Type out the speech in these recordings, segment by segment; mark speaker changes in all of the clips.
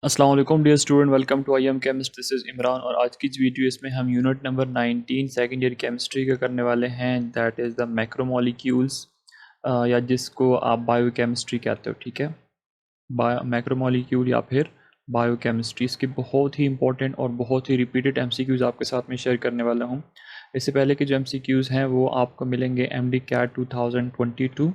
Speaker 1: अस्सलाम वालेकुम dear student, welcome to I am chemist. This is Imran और आज की इस वीडियो इसमें हम unit number 19 second year chemistry का करने वाले हैं। दैट इज़ द मैक्रोमोलिक्यूल्स या जिसको आप बायोकेमिस्ट्री कहते हो। ठीक है, मैक्रोमोलिक्यूल या फिर बायोकेमिस्ट्री। इसके बहुत ही इंपॉर्टेंट और बहुत ही रिपीटेड एमसीक्यूज़ आपके साथ में शेयर करने वाला हूँ। इससे पहले के जो एमसीक्यूज़ हैं वो आपको मिलेंगे एम डी कैट 2022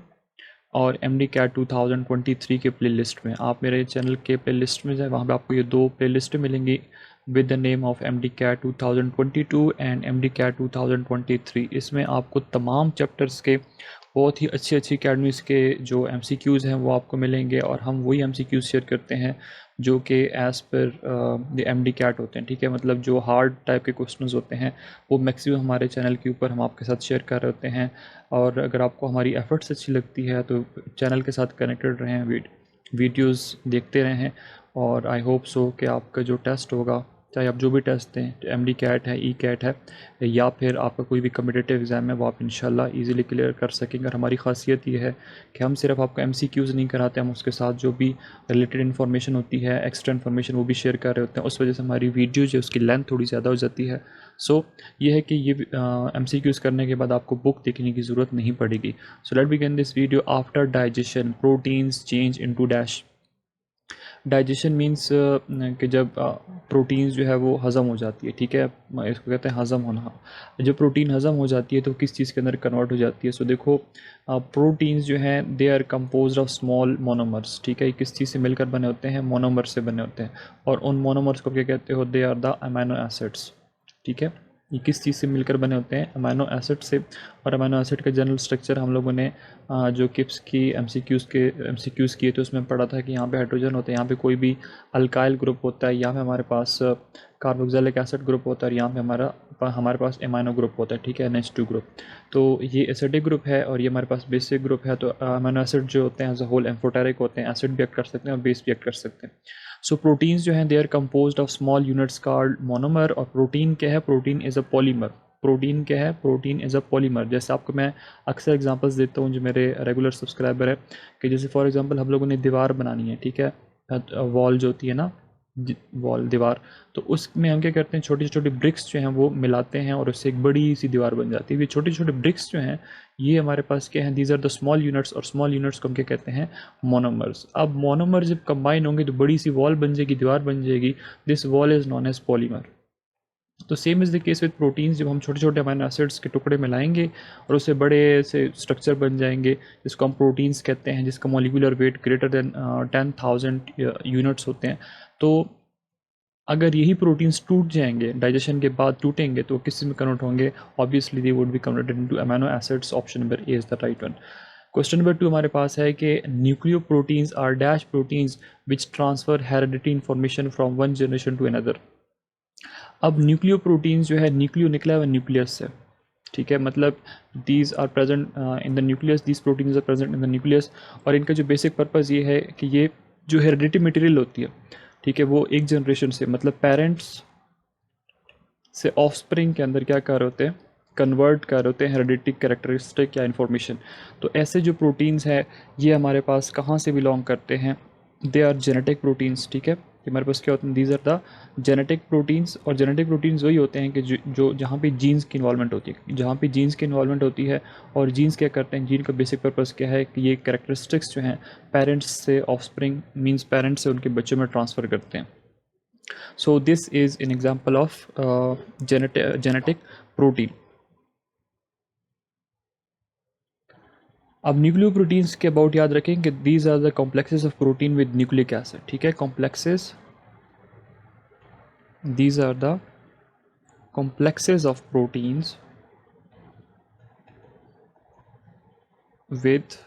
Speaker 1: और एम डी कैट 2023 के प्लेलिस्ट में। आप मेरे चैनल के प्लेलिस्ट में जाए, वहाँ पे आपको ये दो प्लेलिस्ट मिलेंगी with the name of M D CAT 2022 and M D CAT 2023। इसमें आपको तमाम चैप्टर्स के बहुत ही अच्छी अच्छी अकेडमीज़ के जो एम सी क्यूज़ हैं वो आपको मिलेंगे और हम वही एम सी क्यूज़ शेयर करते हैं जो कि as per M D cat होते हैं। ठीक है, मतलब जो हार्ड टाइप के क्वेश्चंस होते हैं वो मैक्सिमम हमारे चैनल के ऊपर हम आपके साथ शेयर कर रहे होते हैं। और अगर आपको हमारी एफ़र्ट्स अच्छी लगती है तो चैनल के साथ कनेक्टेड रहें, वीडियोस देखते रहें। और आई होप सो कि आपका जो टेस्ट होगा, चाहे आप जो भी टेस्ट दें, एम डी कैट है, ई कैट है या फिर आपका कोई भी कम्पिटिटिव एग्ज़ाम है, वो आप इंशाल्लाह इजीली क्लियर कर सकेंगे। और हमारी खासियत ये है कि हम सिर्फ आपको एम सी क्यूज़ नहीं कराते, हम उसके साथ जो भी रिलेटेड इन्फॉर्मेशन होती है, एक्स्ट्रा इन्फॉर्मेशन, वो भी शेयर कर रहे होते हैं। उस वजह से हमारी वीडियो जो उसकी लेंथ थोड़ी ज़्यादा हो जाती है। सो ये है कि ये एम सी क्यूज़ करने के बाद आपको बुक देखने की ज़रूरत नहीं पड़ेगी। So let begin this video. After digestion proteins change into dash. Digestion means कि जब प्रोटीन्स जो है वो हज़म हो जाती है। ठीक है, इसको कहते हैं हज़म होना। जब प्रोटीन हज़म हो जाती है तो किस चीज़ के अंदर कन्वर्ट हो जाती है। सो देखो, प्रोटीन्स जो हैं they are composed of small monomers. ठीक है, ये किस चीज़ से मिलकर बने होते हैं? मोनोमर से बने होते हैं। और उन मोनोमर्स को क्या कहते हो? They are the amino acids. ठीक है, ये किस चीज़ से मिलकर बने होते हैं? अमीनो एसिड से। और अमीनो एसिड का जनरल स्ट्रक्चर हम लोगों ने जो किप्स की एमसीक्यूज़ किए थे उसमें पढ़ा था कि यहाँ पे हाइड्रोजन होते हैं, यहाँ पे कोई भी अल्काइल ग्रुप होता है, यहाँ पे हमारे पास कार्बोक्सिलिक एसिड ग्रुप होता है और यहाँ पे हमारे पास एमाइनो ग्रुप होता है। ठीक है, NH2 ग्रुप। तो ये एसिडिक ग्रुप है और ये हमारे पास बेसिक ग्रुप है। तो अमीनो एसिड जो होते हैं एज अ होल एम्फोटेरिक होते हैं, एसिड भी एक्ट कर सकते हैं और बेस भी एक्ट कर सकते हैं। सो प्रोटीन्स जो हैं they are composed of small units called monomer. और प्रोटीन क्या है? Protein is a polymer. Protein क्या है? Protein is a polymer. जैसे आपको मैं अक्सर एग्जांपल्स देता हूँ जो मेरे रेगुलर सब्सक्राइबर है, कि जैसे फॉर एग्जांपल हम लोगों ने दीवार बनानी है। ठीक है, वॉल जो होती है ना, वॉल दीवार, तो उसमें हम क्या करते हैं, छोटी छोटी ब्रिक्स जो हैं वो मिलाते हैं और उससे एक बड़ी सी दीवार बन जाती है। ये छोटे छोटे ब्रिक्स जो हैं ये हमारे पास क्या हैं? These are the small units. और स्मॉल यूनिट्स को हम क्या कहते हैं? मोनोमर्स। अब मोनोमर जब कंबाइन होंगे तो बड़ी सी वॉल बन जाएगी, दीवार बन जाएगी। This wall is known as polymer. So same is the case with proteins. जब हम छोटे छोटे अमीनो एसिड्स के टुकड़े मिलाएंगे और उससे बड़े से स्ट्रक्चर बन जाएंगे जिसको हम प्रोटीन्स कहते हैं, जिसका molecular weight greater than 10,000 units होते हैं। तो अगर यही प्रोटीन्स टूट जाएंगे, डाइजेशन के बाद टूटेंगे, तो किस में कन्वर्ट होंगे? Obviously they would be converted into amino acids. Option number A is the right one. Question number 2 हमारे पास है कि nucleoproteins are dash proteins which transfer heredity information from one generation to another. अब nucleoproteins जो है, nucleo निकला हुआ nucleus से। ठीक है, मतलब these are present in the nucleus, these proteins are present in the nucleus. और इनका जो बेसिक पर्पज़ ये है कि ये जो हेरिडिटी मटेरियल होती है, ठीक है, वो एक जनरेशन से, मतलब पेरेंट्स से ऑफस्प्रिंग के अंदर क्या कर रहे होते हैं? कन्वर्ट कर रहे होते हैं हेरिडिटी कैरेक्टरिस्टिक या इन्फॉर्मेशन। तो ऐसे जो प्रोटीन्स हैं ये हमारे पास कहाँ से बिलोंग करते हैं? They are genetic proteins. ठीक है, ये हमारे पास क्या होते हैं? These are the genetic proteins. और जेनेटिक प्रोटीन्स वही होते हैं कि जो जहाँ पे जीन्स की इन्वॉल्वमेंट होती है, जहाँ पे जीन्स की इन्वॉल्वमेंट होती है। और जीन्स क्या करते हैं? जीन का बेसिक पर्पज़ क्या है कि ये कैरेक्टरिस्टिक्स जो हैं पेरेंट्स से ऑफस्प्रिंग मीन्स पेरेंट्स से उनके बच्चों में ट्रांसफ़र करते हैं। So this is an example of genetic protein. अब न्यूक्लियोप्रोटीन्स के अबाउट याद रखें कि these are the complexes of protein with nucleic acid. ठीक है, complexes, these are the complexes of proteins with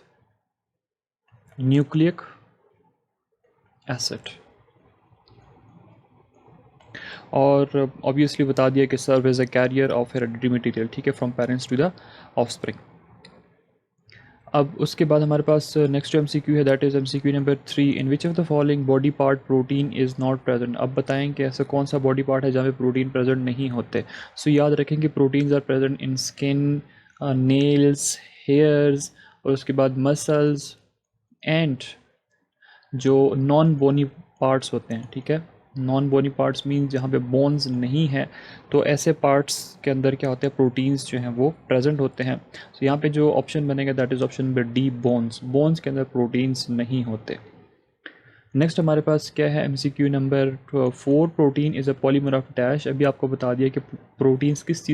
Speaker 1: nucleic acid. और ऑब्वियसली बता दिया कि serve as a carrier of hereditary material. ठीक है, from parents to the offspring. अब उसके बाद हमारे पास नेक्स्ट एम सी क्यू है, that is M C Q number 3। In which of the following body part protein is not present. अब बताएं कि ऐसा कौन सा बॉडी पार्ट है जहाँ पे प्रोटीन प्रेजेंट नहीं होते। सो याद रखें कि proteins are present in skin, nails, hairs, और उसके बाद मसल्स एंड जो नॉन बोनी पार्ट्स होते हैं, ठीक है। नॉन बोनी पार्ट्स मीन जहाँ पे बोन्स नहीं है, तो ऐसे पार्ट्स के अंदर क्या होते हैं, प्रोटीन्स जो हैं वो प्रेजेंट होते हैं। तो यहाँ पे जो ऑप्शन बनेगा that is option number D, bones. Bones के अंदर प्रोटीन्स नहीं होते। नेक्स्ट हमारे पास क्या है, MCQ number 4, protein is a polymer of dash. अभी आपको बता दिया कि प्रोटीन्स किस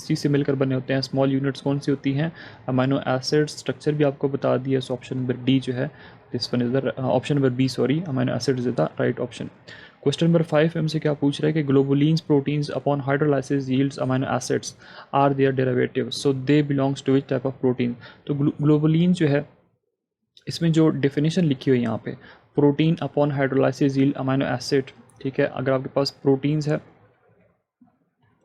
Speaker 1: चीज़ से मिलकर बने होते हैं, स्मॉल यूनिट्स कौन सी होती हैं, अमाइनो एसिड स्ट्रक्चर भी आपको बता दिया। सो ऑप्शन नंबर डी जो है, this one is the option number B, sorry, amino acid is the right option. Question number 5 हमसे क्या पूछ रहा है कि globulins proteins upon hydrolysis yields amino acids are their derivative, so they belongs to which type of protein. तो globulin जो है, इसमें जो डेफिनेशन लिखी हुई है यहाँ पे, protein upon hydrolysis yield amino acid, ठीक है। अगर आपके पास प्रोटीन्स है,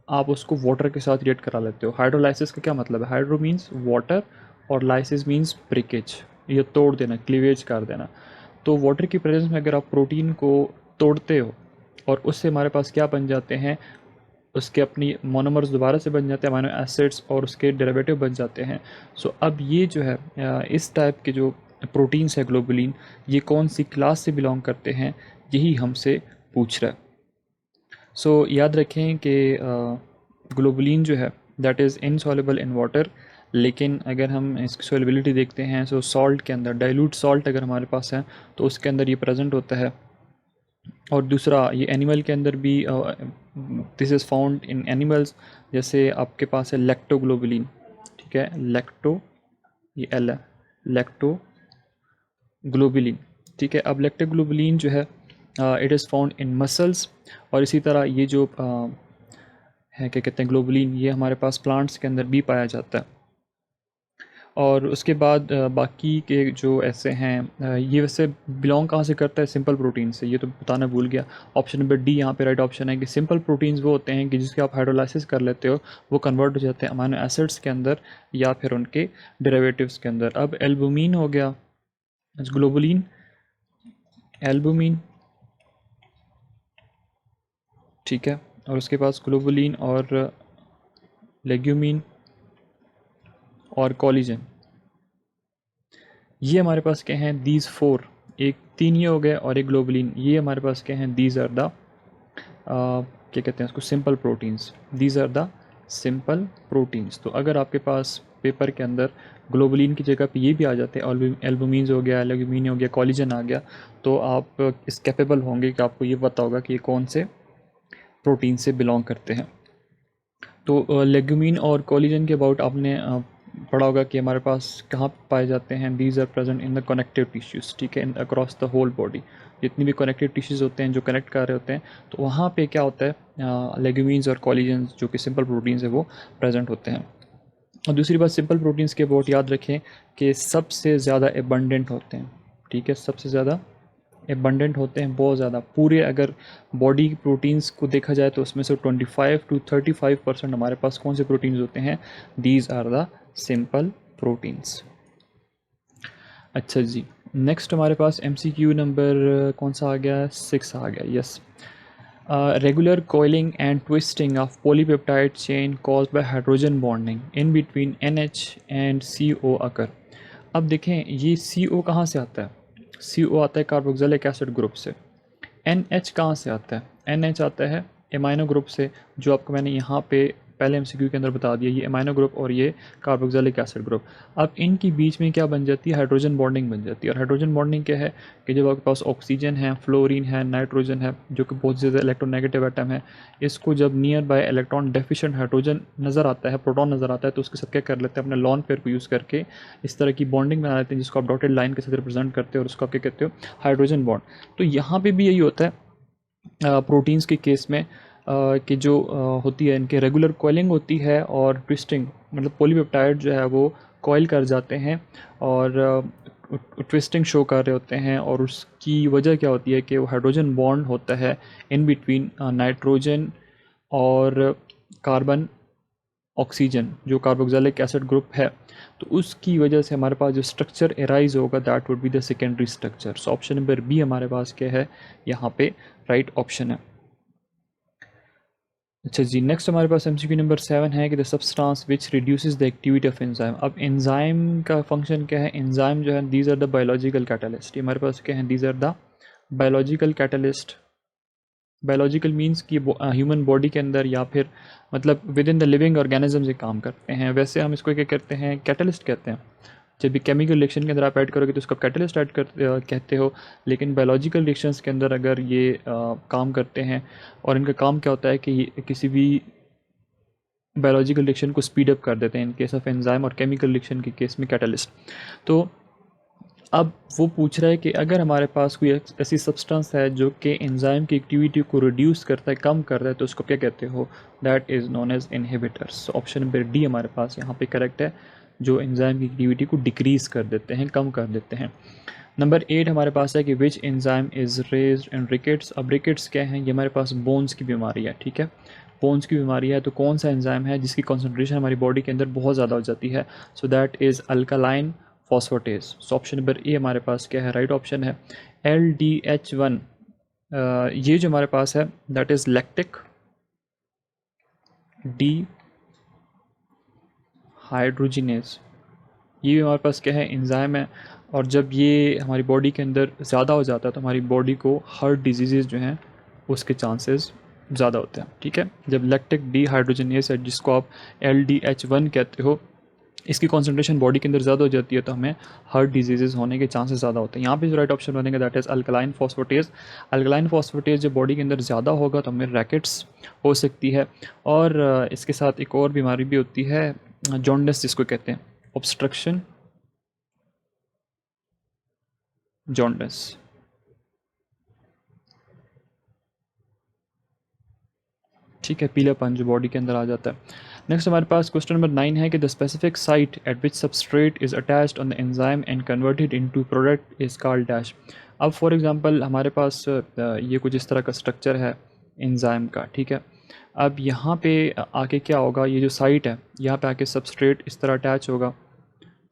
Speaker 1: आप उसको वाटर के साथ रिएक्ट करा लेते हो। हाइड्रोलाइसिस का क्या मतलब है, हाइड्रो मीन्स वाटर और लाइसिस मीन्स ब्रेकेज, ये तोड़ देना, क्लीवेज कर देना। तो वाटर की प्रेजेंस में अगर आप प्रोटीन को तोड़ते हो और उससे हमारे पास क्या बन जाते हैं, उसके अपनी मोनोमर्स दोबारा से बन जाते हैं अमाइनो एसिड्स और उसके डेरिवेटिव बन जाते हैं। सो अब ये जो है इस टाइप के जो प्रोटीन्स है ग्लोबुलिन, ये कौन सी क्लास से बिलोंग करते हैं, यही हमसे पूछ रहा है। सो याद रखें कि ग्लोबुलिन जो है that is insoluble in water, लेकिन अगर हम इसकी सॉल्युबिलिटी देखते हैं, सो सॉल्ट के अंदर, डाइल्यूट सॉल्ट अगर हमारे पास है तो उसके अंदर ये प्रेजेंट होता है। और दूसरा, ये एनिमल के अंदर भी this is found in animals, जैसे आपके पास है लैक्टोग्लोबुलिन, ठीक है, लैक्टो, ये एल है, लैक्टोग्लोबुलिन, ठीक है। अब लैक्टोग्लोबुलिन जो है it is found in muscles, और इसी तरह ये जो है क्या कहते हैं ग्लोबुलिन, ये हमारे पास प्लांट्स के अंदर भी पाया जाता है। और उसके बाद बाकी के जो ऐसे हैं, ये वैसे बिलोंग कहाँ से करता है, सिंपल प्रोटीन से, ये तो बताना भूल गया। ऑप्शन नंबर डी यहाँ पे राइट ऑप्शन है कि सिंपल प्रोटीन्स वो होते हैं कि जिसके आप हाइड्रोलाइसिस कर लेते हो, वो कन्वर्ट हो जाते हैं अमाइनो एसिड्स के अंदर या फिर उनके डेरिवेटिव्स के अंदर। अब एल्बुमिन हो गया, ग्लोबुलिन, एल्बुमिन, ठीक है, और उसके पास ग्लोबुलिन और लेग्यूमिन और कोलिजन, ये हमारे पास क्या हैं, दीज फोर, एक तीन ये हो गए और एक ग्लोबुलिन, ये हमारे पास क्या हैं, दीज आर द क्या कहते हैं उसको, simple proteins, these are the simple proteins. तो अगर आपके पास पेपर के अंदर ग्लोबुलिन की जगह पे ये भी आ जाते हैं, एल्बुमिन्स हो गया, लेग्यूमिन हो गया, कोलिजन आ गया, तो आप इस कैपेबल होंगे कि आपको ये पता होगा कि ये कौन से प्रोटीन से बिलोंग करते हैं। तो लेग्यूमिन और कोलिजन के अबाउट आपने पढ़ा होगा कि हमारे पास कहाँ पाए जाते हैं, these are present in the connective tissues, ठीक है, in across the whole body. जितनी भी कनेक्टिव टिश्यूज़ होते हैं जो कनेक्ट कर रहे होते हैं, तो वहाँ पे क्या होता है, लेग्यूमिन्स और कोलिजन्स जो कि सिंपल प्रोटीन्स है वो प्रेजेंट होते हैं। और दूसरी बात, सिंपल प्रोटीन्स के अबाउट याद रखें कि सबसे ज़्यादा एबंडेंट होते हैं, ठीक है, सबसे ज़्यादा एबंडेंट होते हैं, बहुत ज़्यादा। पूरे अगर बॉडी प्रोटीन्स को देखा जाए तो उसमें से 25 to 35% हमारे पास कौन से प्रोटीन्स होते हैं, these are the simple proteins. अच्छा जी, नेक्स्ट हमारे पास MCQ नंबर कौन सा आ गया, 6 आ गया, yes. Regular coiling and twisting of polypeptide chain caused by hydrogen bonding in between NH and CO occur। अब देखें ये CO कहाँ से आता है, CO आता है कार्बोक्सिलिक एसिड ग्रुप से। NH कहाँ से आता है, NH आता है एमाइनो ग्रुप से, जो आपको मैंने यहाँ पे पहले MCQ के अंदर बता दिया, ये एमाइनो ग्रुप और ये कार्बोक्सिलिक एसिड ग्रुप। अब इनकी बीच में क्या बन जाती है, हाइड्रोजन बॉन्डिंग बन जाती है। और हाइड्रोजन बॉन्डिंग क्या है कि जब आपके पास ऑक्सीजन है, फ्लोरीन है, नाइट्रोजन है, जो कि बहुत ज़्यादा इलेक्ट्रोनेगेटिव एटम है, इसको जब near by electron deficient hydrogen नज़र आता है, प्रोटॉन नज़र आता है, तो उसके साथ क्या कर लेते हैं, अपने लॉन पेयर को यूज़ करके इस तरह की बॉन्डिंग बना लेते हैं, जिसको आप डॉटेड लाइन के साथ रिप्रेजेंट करते हो और उसको आप क्या कहते हो, हाइड्रोजन बॉन्ड। तो यहाँ पर भी यही होता है प्रोटीन्स के केस में कि जो होती है, इनके रेगुलर कॉइलिंग होती है और ट्विस्टिंग, मतलब पॉलीपेप्टाइड जो है वो कॉइल कर जाते हैं और ट्विस्टिंग शो कर रहे होते हैं। और उसकी वजह क्या होती है कि वो हाइड्रोजन बॉन्ड होता है इन बिटवीन नाइट्रोजन और कार्बन ऑक्सीजन, जो कार्बोक्सिलिक एसिड ग्रुप है, तो उसकी वजह से हमारे पास जो स्ट्रक्चर एराइज होगा that would be the secondary structure. So option number B हमारे पास क्या है, यहाँ पे राइट ऑप्शन है। अच्छा जी, नेक्स्ट हमारे पास MCQ नंबर 7 है कि the substance which reduces the activity of enzyme. अब एंजाइम का फंक्शन क्या है, एंजाइम जो है these are the biological catalyst, हमारे पास क्या है, these are the biological catalyst, biological means कि ह्यूमन बॉडी के अंदर या फिर मतलब within the living organism से काम करते हैं, वैसे हम इसको क्या कहते हैं, कैटलिस्ट कहते हैं। जब भी केमिकल रिएक्शन के अंदर आप ऐड करोगे तो उसको कैटलिस्ट ऐड कर कहते हो, लेकिन बायोलॉजिकल रिएक्शंस के अंदर अगर ये काम करते हैं, और इनका काम क्या होता है कि ये किसी भी बायोलॉजिकल रिएक्शन को स्पीड अप कर देते हैं, इन केस ऑफ एंजाइम, और केमिकल रिएक्शन के केस में कैटलिस्ट। तो अब वो पूछ रहा है कि अगर हमारे पास कोई ऐसी सब्सटेंस है जो कि एंजाइम की एक्टिविटी को रिड्यूस करता है, कम करता है, तो उसको क्या कहते हो, that is known as inhibitors. Option number D हमारे पास यहाँ पे करेक्ट है, जो एंजाइम की एक्टिविटी को डिक्रीज कर देते हैं, कम कर देते हैं। नंबर 8 हमारे पास है कि which enzyme is raised in rickets. अब रिकेट्स क्या हैं, ये हमारे पास बोन्स की बीमारी है, ठीक है, बोन्स की बीमारी है, तो कौन सा एंजाइम है जिसकी कॉन्सेंट्रेशन हमारी बॉडी के अंदर बहुत ज़्यादा हो जाती है, सो that is alkaline phosphatase. So option number ए हमारे पास क्या है, राइट ऑप्शन है। LDH1 ये जो हमारे पास है that is lactic D hydrogenase, ये भी हमारे पास क्या है, एंजाइम है, और जब ये हमारी बॉडी के अंदर ज़्यादा हो जाता है तो हमारी बॉडी को हार्ट डिजीज़ जो हैं उसके चांसेस ज़्यादा होते हैं, ठीक है। जब लैक्टिक डी हाइड्रोजिनेज है, जिसको आप LDH1 कहते हो, इसकी कॉन्सेंट्रेशन बॉडी के अंदर ज़्यादा हो जाती है तो हमें हार्ट डिजीज़ होने के चांसेस ज़्यादा होते हैं। यहाँ पे जो राइट ऑप्शन बनेगा that is alkaline phosphatase. Alkaline phosphatase जब बॉडी के अंदर ज़्यादा होगा तो हमें रैकेट्स हो सकती है, और इसके साथ एक और बीमारी भी होती है, जॉन्डिस जिसको कहते हैं, ऑब्स्ट्रक्शन जॉन्डिस। ठीक है, पीलापन जो बॉडी के अंदर आ जाता है। नेक्स्ट हमारे पास क्वेश्चन नंबर 9 है कि the specific site eight which substrate is attached on the enzyme and converted into product is called dash. अब फॉर एग्जांपल हमारे पास ये कुछ इस तरह का स्ट्रक्चर है एंजाइम का, ठीक है। अब यहाँ पे आके क्या होगा, ये जो साइट है यहाँ पे आके सबस्ट्रेट इस तरह अटैच होगा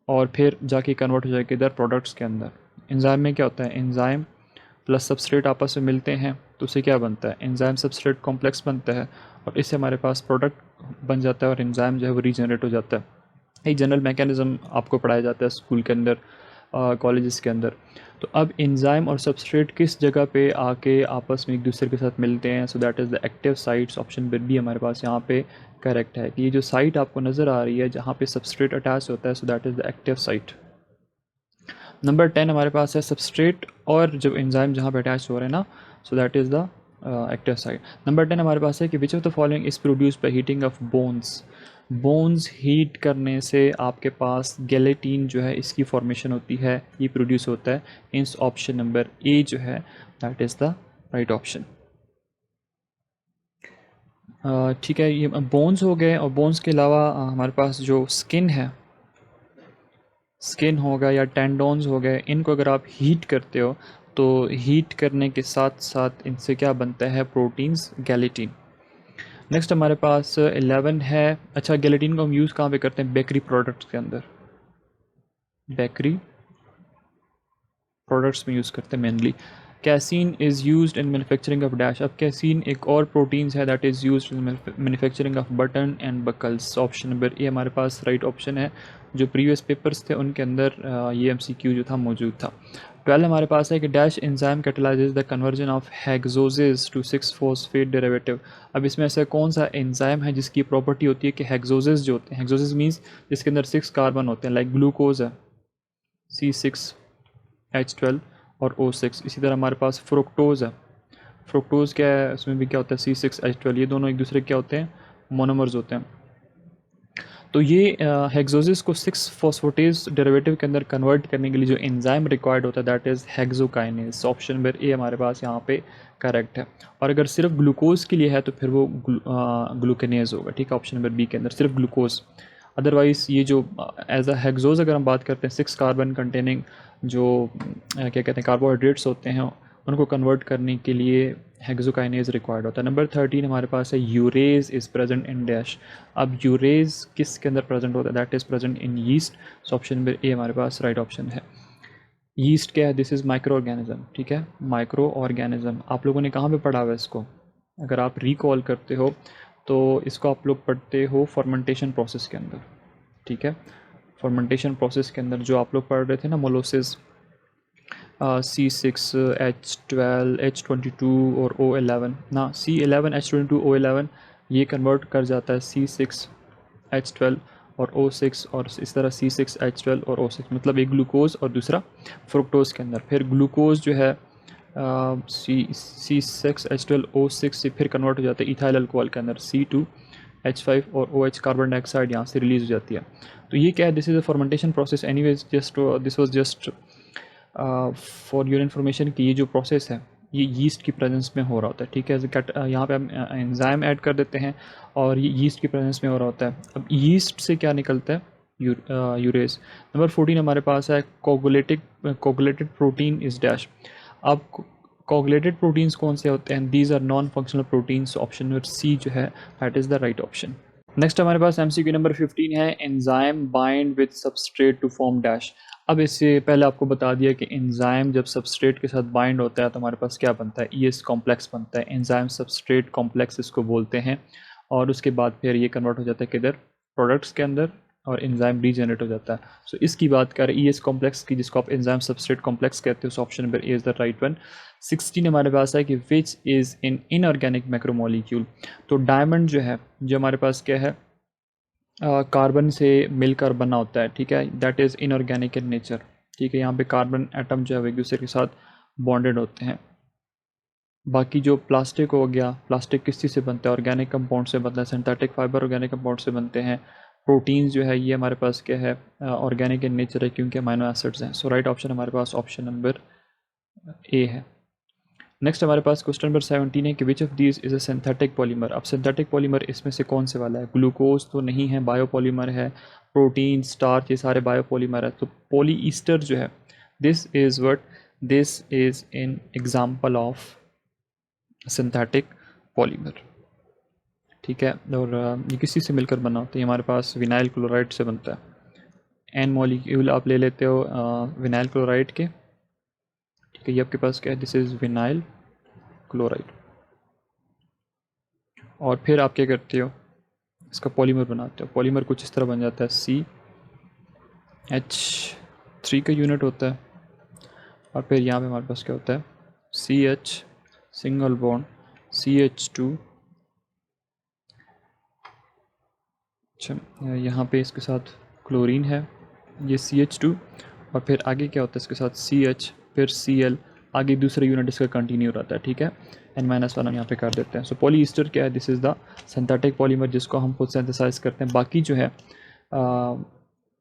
Speaker 1: और फिर जाके कन्वर्ट हो जाएगा इधर प्रोडक्ट्स के अंदर। एंजाइम में क्या होता है, एंजाइम प्लस सबस्ट्रेट आपस में मिलते हैं तो उससे क्या बनता है, एंजाइम सबस्ट्रेट कॉम्प्लेक्स बनता है, और इससे हमारे पास प्रोडक्ट बन जाता है और एंजाइम जो है वो रीजनरेट हो जाता है। एक जनरल मैकेनिज़्म आपको पढ़ाया जाता है स्कूल के अंदर, कॉलेजेस के अंदर। तो अब एंजाइम और सबस्ट्रेट किस जगह पे आके आपस में एक दूसरे के साथ मिलते हैं, so that is the active sites. Option B हमारे पास यहाँ पे करेक्ट है कि ये जो साइट आपको नज़र आ रही है जहाँ पे सबस्ट्रेट अटैच होता है, सो that is the active site. Number 10 हमारे पास है सबस्ट्रेट और जब एंजाइम जहाँ पे अटैच हो रहे हैं ना, सो that is the active site. Number 10 हमारे पास है कि which of the following is produce by heating of bones. Bones heat करने से आपके पास गेलेटिन जो है इसकी फॉर्मेशन होती है, ये प्रोड्यूस होता है। इस ऑप्शन नंबर ए जो है that is the right option. ठीक है, ये बोन्स हो गए, और बोन्स के अलावा हमारे पास जो स्किन है, स्किन होगा या टेंडोन्स हो गए, इनको अगर आप हीट करते हो तो हीट करने के साथ साथ इनसे क्या बनता है, प्रोटीन्स, गैलेटिन। नेक्स्ट हमारे पास 11 है, अच्छा गैलेटिन को हम यूज़ कहाँ पे करते हैं, बेकरी प्रोडक्ट्स के अंदर, बेकरी प्रोडक्ट्स में यूज़ करते हैं mainly. Casein is used in manufacturing of dash. अब कैसीन एक और प्रोटीन्स है that is used in manufacturing off button and buckles. Option number ए हमारे पास राइट ऑप्शन है। जो प्रीवियस पेपर्स थे उनके अंदर ये MCQ जो था मौजूद था। 12 हमारे पास है कि dash enzyme catalyzes the conversion of hexoses to six phosphate derivative. अब इसमें ऐसा कौन सा एंजाइम है जिसकी प्रॉपर्टी होती है कि हेक्सोजेज जो होते हैं, हेक्सोजेज मीन्स जिसके अंदर 6 कार्बन होते हैं, लाइक ग्लूकोज है C6H12 और O6। इसी तरह हमारे पास फ्रुक्टोज़ है, फ्रुक्टोज़ क्या है, उसमें भी क्या होता है, C6H12, ये दोनों एक दूसरे क्या होते हैं, मोनोमर्स होते हैं। तो ये हेक्सोजिस को 6-फॉस्फेटेज डेरिवेटिव के अंदर कन्वर्ट करने के लिए जो एंजाइम रिक्वायर्ड होता है that is hexokinase. Option number ए हमारे पास यहाँ पे करेक्ट है। और अगर सिर्फ ग्लूकोज के लिए है तो फिर वो ग्लूकेनेज होगा, ठीक है, ऑप्शन नंबर बी के अंदर सिर्फ ग्लूकोज। अदरवाइज़ ये जो एज अ हेक्सोज अगर हम बात करते हैं, 6 कार्बन कंटेनिंग जो क्या कहते हैं कार्बोहाइड्रेट्स होते हैं, उनको कन्वर्ट करने के लिए हेक्सोकाइनेज रिक्वायर्ड होता है। नंबर 13 हमारे पास है urease is present in dash. अब यूरेज किस के अंदर प्रेजेंट होता है, that is present in yeast. So option number ए हमारे पास राइट ऑप्शन है। यीस्ट क्या है, दिस इज़ माइक्रो ऑर्गेनिज्म, ठीक है, माइक्रो ऑर्गेनिज्म। आप लोगों ने कहाँ पे पढ़ा हुआ है इसको, अगर आप रिकॉल करते हो तो इसको आप लोग पढ़ते हो फर्मेंटेशन प्रोसेस के अंदर, ठीक है। फर्मेंटेशन प्रोसेस के अंदर जो आप लोग पढ़ रहे थे ना, मोलोसिस, C6H12 H22 और O11 ना, C11 H22 O11 ये कन्वर्ट कर जाता है C6H12 और O6, और इस तरह C6H12 और O6, मतलब एक ग्लूकोज और दूसरा फ्रुक्टोज के अंदर। फिर ग्लूकोज जो है C6H12O6 से फिर कन्वर्ट हो जाता है इथाइल अल्कोहल के अंदर C2H5 और OH कार्बन डाइऑक्साइड यहाँ से रिलीज़ हो जाती है। तो ये क्या है, this is a fermentation process anyways, just this was just for your information कि ये जो प्रोसेस है ये यीस्ट की प्रेजेंस में हो रहा होता है, ठीक है। यहाँ पे हम एंजाइम ऐड कर देते हैं और ये यीस्ट की प्रेजेंस में हो रहा होता है। अब यीस्ट से क्या निकलता है, यूरेज। नंबर 14 हमारे पास है कोगुलेटेड प्रोटीन इज डैश। अब कोगुलेटेड प्रोटीन्स कौन से होते हैं, these are non functional proteins. Option number C जो है that is the right option. Next हमारे पास MCQ नंबर 15 है, enzyme bind with substrate to form dash. अब इससे पहले आपको बता दिया कि एंजाइम जब सबस्ट्रेट के साथ बाइंड होता है तो हमारे पास क्या बनता है, ES कॉम्प्लेक्स बनता है। एंजाइम सबस्ट्रेट कॉम्प्लेक्स इसको बोलते हैं। और उसके बाद फिर ये कन्वर्ट हो जाता है किधर, प्रोडक्ट्स के अंदर, और एंजाइम रीजनरेट हो जाता है। सो इसकी बात करें ES कॉम्प्लेक्स की, जिसको आप एंजाइम सबस्ट्रेट कॉम्प्लेक्स कहते हो, सो option number A is the right one. 16 हमारे पास है कि which is in inorganic macromolecule. तो डायमंड जो है, जो हमारे पास क्या है, कार्बन से मिलकर बना होता है, ठीक है। That is inorganic in nature, ठीक है। यहाँ पे कार्बन एटम जो है एक दूसरे के साथ बॉन्डेड होते हैं। बाकी जो प्लास्टिक हो गया, प्लास्टिक किस चीज़ से बनता है, ऑर्गेनिक कंपाउंड से बनता है। सिंथेटिक फाइबर ऑर्गेनिक कंपाउंड से बनते हैं। प्रोटीन्स जो है ये हमारे पास क्या है, ऑर्गेनिक इन नेचर है, क्योंकि अमाइनो एसिड्स हैं। सो राइट ऑप्शन हमारे पास ऑप्शन नंबर ए है। नेक्स्ट हमारे पास क्वेश्चन नंबर 17 है कि which of these is a synthetic polymer. अब सिंथेटिक पॉलीमर इसमें से कौन से वाला है, ग्लूकोज तो नहीं है, बायोपॉलीमर है, प्रोटीन, स्टार्च, ये सारे बायोपॉलीमर है। तो पॉलीईस्टर जो है, this is what, this is an example of synthetic polymer, ठीक है। और ये किसी से मिलकर बना होता है, हमारे पास विनाइल क्लोराइड से बनता है। एन मॉलिक्यूल आप ले लेते हो विनाइल क्लोराइड के, ठीक है। ये आपके पास क्या है, दिस इज़ विनाइल क्लोराइड। और फिर आप क्या करते हो, इसका पॉलीमर बनाते हो। पॉलीमर कुछ इस तरह बन जाता है, CH3 का यूनिट होता है, और फिर यहाँ पे हमारे पास क्या होता है, CH सिंगल बॉन्ड CH2। अच्छा, यहाँ पे इसके साथ क्लोरीन है, ये CH2, और फिर आगे क्या होता है इसके साथ CH, फिर Cl, आगे दूसरा यूनिट इसका कंटिन्यू रहता है, ठीक है। N-1 हम यहाँ पे कर देते हैं। सो पॉलीईस्टर क्या है, this is the synthetic polymer, जिसको हम खुद सिंथेसाइज करते हैं। बाकी जो है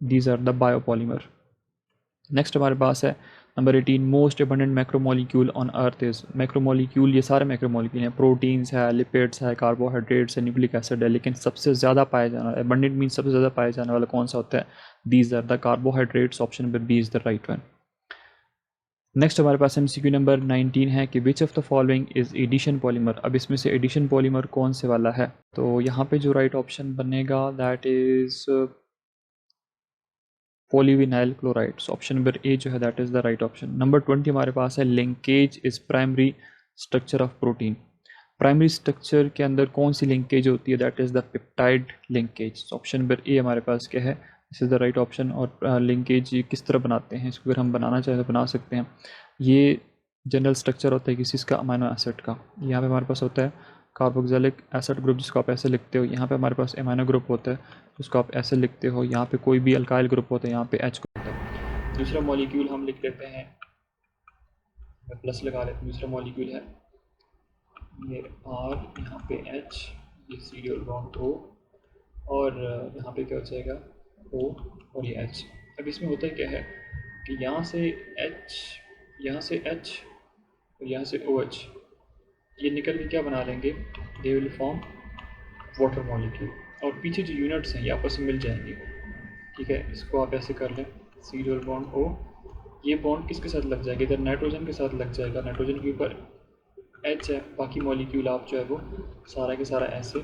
Speaker 1: these are the biopolymer. Next हमारे पास है number 18, most abundant macromolecule on earth is. Macromolecule ये सारे मैक्रोमोलिक्यूल हैं, प्रोटीन्स है, लिपिड्स है, कार्बोहाइड्रेट्स है, न्यूक्लिक एसिड है, लेकिन सबसे ज़्यादा पाया जाने वाला, एबंडेंट मीन सबसे ज़्यादा पाया जाने वाला कौन सा होता है, these are the carbohydrates. Option number B is the right one. Next हमारे पास MCQ नंबर 19 है कि which of the following is addition polymer. अब इसमें से एडिशन पॉलीमर कौन से वाला है, तो यहाँ पे जो राइट ऑप्शन बनेगा that is polyvinyl chloride. Option number ए जो है that is the right option. Number 20 हमारे पास है linkage is primary structure of protein. Primary structure के अंदर कौन सी लिंकेज होती है, that is the peptide linkage. Option number ए हमारे पास क्या है, this is the right option. और लिंकेज किस तरह बनाते हैं, इसको अगर हम बनाना चाहें तो बना सकते हैं। ये जनरल स्ट्रक्चर होता है किसी इसका, अमाइनो एसिड का। यहाँ पे हमारे पास होता है कार्बोक्सिलिक एसिड ग्रुप, जिसको आप ऐसे लिखते हो। यहाँ पे हमारे पास एमाइनो ग्रुप होता है, जिसको आप ऐसे लिखते हो। यहाँ पे कोई भी अल्काइल ग्रुप होता है, यहाँ पे H ग्रुप होता है। दूसरा मॉलिक्यूल हम लिख देते हैं, मैं प्लस लगा लेते हैं। दूसरा मॉलिक्यूल है ये R, यहाँ पे H, ये सीरियल बॉन्ड O, और यहाँ पे क्या हो जाएगा O, और ये H। अब इसमें होता क्या है कि यहाँ से H, यहाँ से H, और यहाँ से OH, ये निकल के क्या बना लेंगे, they will form water molecule. और पीछे जो यूनिट्स हैं ये आपस में मिल जाएंगे, ठीक है। इसको आप ऐसे कर लें, सीरियल बॉन्ड O, ये बॉन्ड किसके साथ लग जाएगा, इधर नाइट्रोजन के साथ लग जाएगा। नाइट्रोजन के ऊपर H है, बाकी मॉलिक्यूल आप जो है वो सारा के सारा ऐसे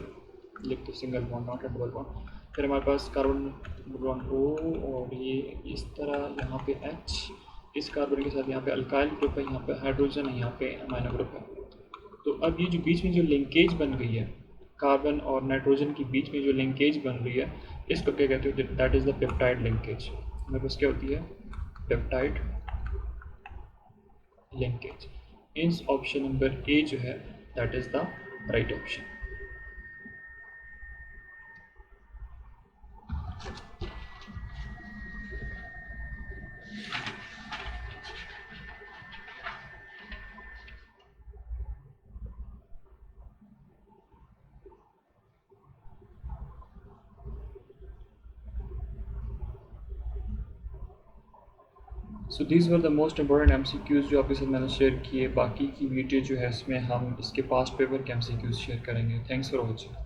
Speaker 1: लिख दो, single bond not double bond. फिर हमारे पास कार्बन बॉन्ड O, और ये इस तरह यहाँ पे H, इस कार्बन के साथ यहाँ पे अल्काइल ग्रुप है, यहाँ पे हाइड्रोजन है, यहाँ पे अमाइनो ग्रुप है। तो अब ये जो बीच में जो लिंकेज बन गई है, कार्बन और नाइट्रोजन के बीच में जो लिंकेज बन रही है, इसको क्या कहते हो, that is the peptide linkage. हमारे पास क्या होती है, peptide linkage. Means option number ए जो है that is the right option. So these were the most important MCQs जो आपके साथ मैंने शेयर किए। बाकी की वीडियो जो है इसमें हम इसके पास्ट पेपर के MCQs शेयर करेंगे। Thanks for watching.